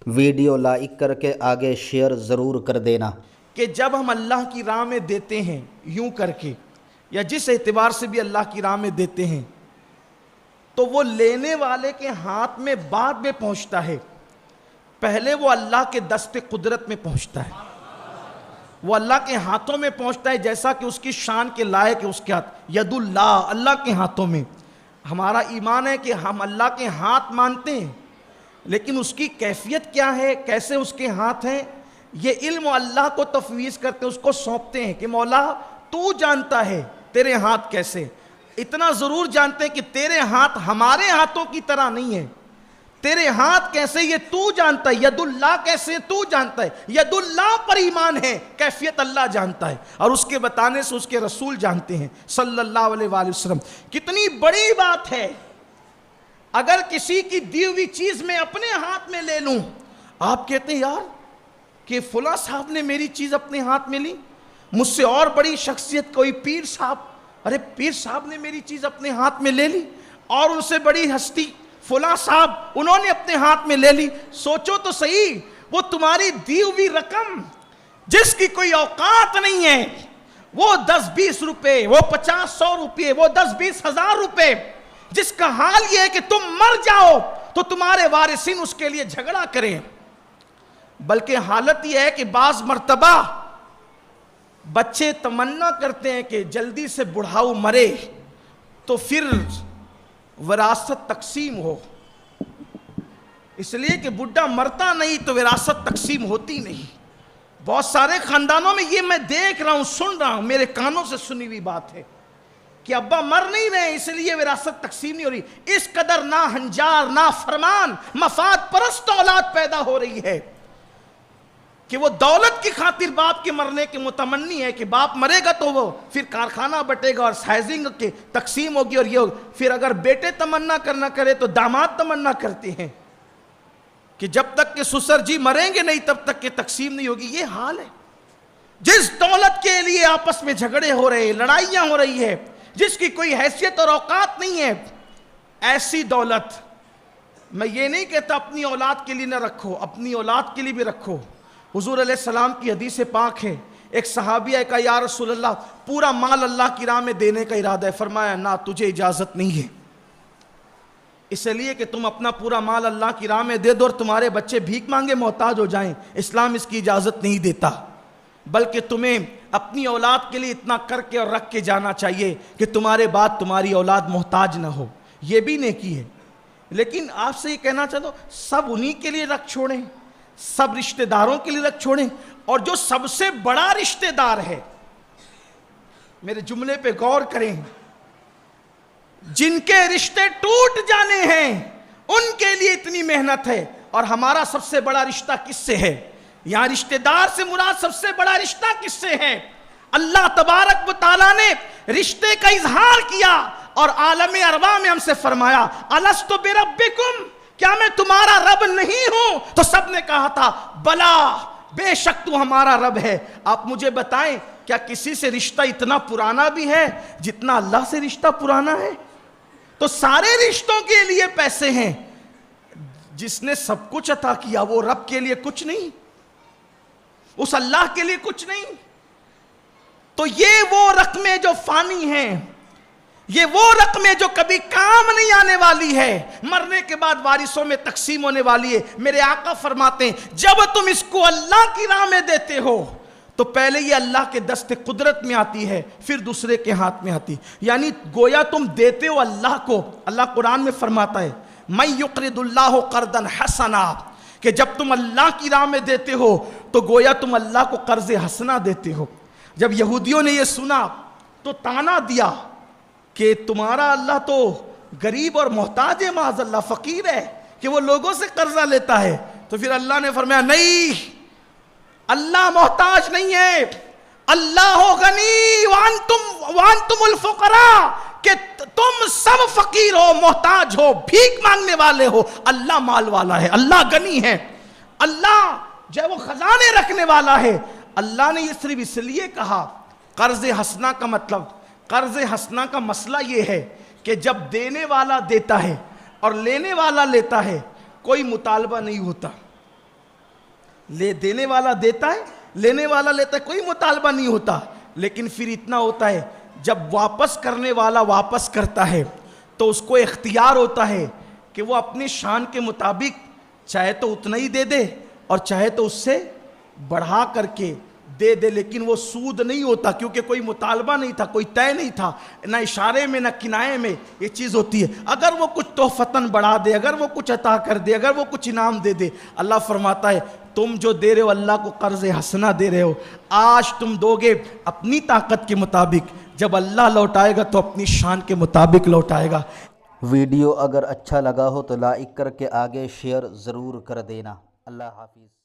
Video like کر کے آگے شیئر ضرور کر دینا کہ جب ہم اللہ کی راہ میں دیتے ہیں یوں کر کے یا جس اعتبار سے بھی اللہ کی راہ میں دیتے ہیں تو وہ لینے والے کے ہاتھ میں بعد میں پہنچتا ہے، پہلے وہ اللہ کے دست قدرت میں پہنچتا ہے، وہ اللہ کے ہاتھوں میں پہنچتا ہے جیسا کہ اس کی شان کے لائق ہے۔ اس کے ہاتھ ید اللہ، اللہ کے ہاتھوں میں۔ ہمارا ایمان ہے کہ ہم اللہ کے ہاتھ مانتے ہیں، لیکن اس کی کیفیت کیا ہے، کیسے اس کے ہاتھ ہیں، یہ علم اللہ کو تفویض کرتے ہیں، اس کو سونپتے ہیں کہ مولا تو جانتا ہے تیرے ہاتھ کیسے۔ اتنا ضرور جانتے ہیں کہ تیرے ہاتھ ہمارے ہاتھوں کی طرح نہیں ہے، تیرے ہاتھ کیسے یہ تو جانتا ہے، ید اللہ کیسے تو جانتا ہے، ید اللہ پر ایمان ہے، کیفیت اللہ جانتا ہے، اور اس کے بتانے سے اس کے رسول جانتے ہیں صلی اللہ علیہ وآلہ وسلم۔ کتنی بڑی بات ہے اگر کسی کی دی ہوئی چیز میں اپنے ہاتھ میں لے لوں۔ آپ کہتے ہیں یار کہ فلاں صاحب نے میری چیز اپنے ہاتھ میں لی، مجھ سے اور بڑی شخصیت کوئی پیر صاحب، ارے پیر صاحب نے میری چیز اپنے ہاتھ میں لے لی، اور ان سے بڑی ہستی فلاں صاحب انہوں نے اپنے ہاتھ میں لے لی۔ سوچو تو صحیح، وہ تمہاری دی ہوئی رقم جس کی کوئی اوقات نہیں ہے، وہ 10-20 روپے، وہ 50-100 روپے، وہ 10-20 ہزار روپے، جس کا حال یہ ہے کہ تم مر جاؤ تو تمہارے وارثین اس کے لیے جھگڑا کریں۔ بلکہ حالت یہ ہے کہ بعض مرتبہ بچے تمنا کرتے ہیں کہ جلدی سے بڑھاؤ مرے تو پھر وراثت تقسیم ہو، اس لیے کہ بڈھا مرتا نہیں تو وراثت تقسیم ہوتی نہیں۔ بہت سارے خاندانوں میں یہ میں دیکھ رہا ہوں، سن رہا ہوں، میرے کانوں سے سنی ہوئی بات ہے کہ ابا مر نہیں رہے اس لیے وراثت تقسیم نہیں ہو رہی۔ اس قدر ناہنجار، نافرمان، مفاد پرست اولاد پیدا ہو رہی ہے کہ وہ دولت کی خاطر باپ کے مرنے کے متمنی ہے کہ باپ مرے گا تو وہ پھر کارخانہ بٹے گا اور سائزنگ کے تقسیم ہوگی، اور یہ پھر اگر بیٹے تمنا کرنا کرے تو داماد تمنا کرتے ہیں کہ جب تک کہ سسر جی مریں گے نہیں تب تک کہ تقسیم نہیں ہوگی۔ یہ حال ہے جس دولت کے لیے آپس میں جھگڑے ہو رہے ہیں، لڑائیاں ہو رہی ہے، جس کی کوئی حیثیت اور اوقات نہیں ہے، ایسی دولت میں یہ نہیں کہتا اپنی اولاد کے لیے نہ رکھو، اپنی اولاد کے لیے بھی رکھو۔ حضور علیہ السلام کی حدیث پاک ہے، ایک صحابیہ کہا یا رسول اللہ پورا مال اللہ کی راہ میں دینے کا ارادہ ہے، فرمایا نہ تجھے اجازت نہیں ہے، اس لیے کہ تم اپنا پورا مال اللہ کی راہ میں دے دو اور تمہارے بچے بھیک مانگے محتاج ہو جائیں، اسلام اس کی اجازت نہیں دیتا، بلکہ تمہیں اپنی اولاد کے لیے اتنا کر کے اور رکھ کے جانا چاہیے کہ تمہارے بعد تمہاری اولاد محتاج نہ ہو، یہ بھی نیکی ہے۔ لیکن آپ سے یہ کہنا چاہتا ہوں سب انہی کے لیے رکھ چھوڑیں، سب رشتہ داروں کے لیے رکھ چھوڑیں، اور جو سب سے بڑا رشتہ دار ہے، میرے جملے پہ غور کریں، جن کے رشتے ٹوٹ جانے ہیں ان کے لیے اتنی محنت ہے، اور ہمارا سب سے بڑا رشتہ کس سے ہے؟ یہاں رشتہ دار سے مراد سب سے بڑا رشتہ کس سے ہے؟ اللہ تبارک و تعالیٰ نے رشتے کا اظہار کیا اور عالم ارواح میں ہم سے فرمایا الست بربکم، کیا میں تمہارا رب نہیں ہوں؟ تو سب نے کہا تھا بلا، بے شک تو ہمارا رب ہے۔ آپ مجھے بتائیں کیا کسی سے رشتہ اتنا پرانا بھی ہے جتنا اللہ سے رشتہ پرانا ہے؟ تو سارے رشتوں کے لیے پیسے ہیں، جس نے سب کچھ عطا کیا وہ رب کے لیے کچھ نہیں، اس اللہ کے لیے کچھ نہیں۔ تو یہ وہ رقمیں جو فانی ہیں، یہ وہ رقمیں جو کبھی کام نہیں آنے والی ہے، مرنے کے بعد وارثوں میں تقسیم ہونے والی ہے۔ میرے آقا فرماتے ہیں جب تم اس کو اللہ کی راہ میں دیتے ہو تو پہلے یہ اللہ کے دست قدرت میں آتی ہے، پھر دوسرے کے ہاتھ میں آتی، یعنی گویا تم دیتے ہو اللہ کو۔ اللہ قرآن میں فرماتا ہے مَن یقرض اللہ قرضا حسنا، کہ جب تم اللہ کی راہ میں دیتے ہو تو گویا تم اللہ کو قرض حسنا دیتے ہو۔ جب یہودیوں نے یہ سنا تو طعنہ دیا کہ تمہارا اللہ تو غریب اور محتاج ہے، معاذ اللہ فقیر ہے کہ وہ لوگوں سے قرضہ لیتا ہے۔ تو پھر اللہ نے فرمایا نہیں، اللہ محتاج نہیں ہے، اللہ غنی وانتم الفقراء، کہ تم سب فقیر ہو، محتاج ہو، بھیک مانگنے والے ہو، اللہ مال والا ہے، اللہ غنی ہے، اللہ جو ہے وہ خزانے رکھنے والا ہے۔ اللہ نے یہ صرف اس لیے کہا قرض حسنہ کا مطلب، قرض حسنہ کا مسئلہ یہ ہے کہ جب دینے والا دیتا ہے اور لینے والا لیتا ہے کوئی مطالبہ نہیں ہوتا، لے دینے والا دیتا ہے, لینے والا لیتا ہے, کوئی مطالبہ نہیں ہوتا. لیکن پھر اتنا ہوتا ہے جب واپس کرنے والا واپس کرتا ہے تو اس کو اختیار ہوتا ہے کہ وہ اپنی شان کے مطابق چاہے تو اتنا ہی دے دے اور چاہے تو اس سے بڑھا کر کے دے دے, لیکن وہ سود نہیں ہوتا کیونکہ کوئی مطالبہ نہیں تھا, کوئی طے نہیں تھا, نہ اشارے میں نہ کنائے میں یہ چیز ہوتی ہے. اگر وہ کچھ تحفتاً بڑھا دے, اگر وہ کچھ عطا کر دے, اگر وہ کچھ انعام دے دے, اللہ فرماتا ہے تم جو دے رہے ہو اللہ کو قرض حسنہ دے رہے ہو, آج تم دو گے اپنی طاقت کے مطابق, جب اللہ لوٹائے گا تو اپنی شان کے مطابق لوٹائے گا. ویڈیو اگر اچھا لگا ہو تو لائک کر کے آگے شیئر ضرور کر دینا. اللہ حافظ.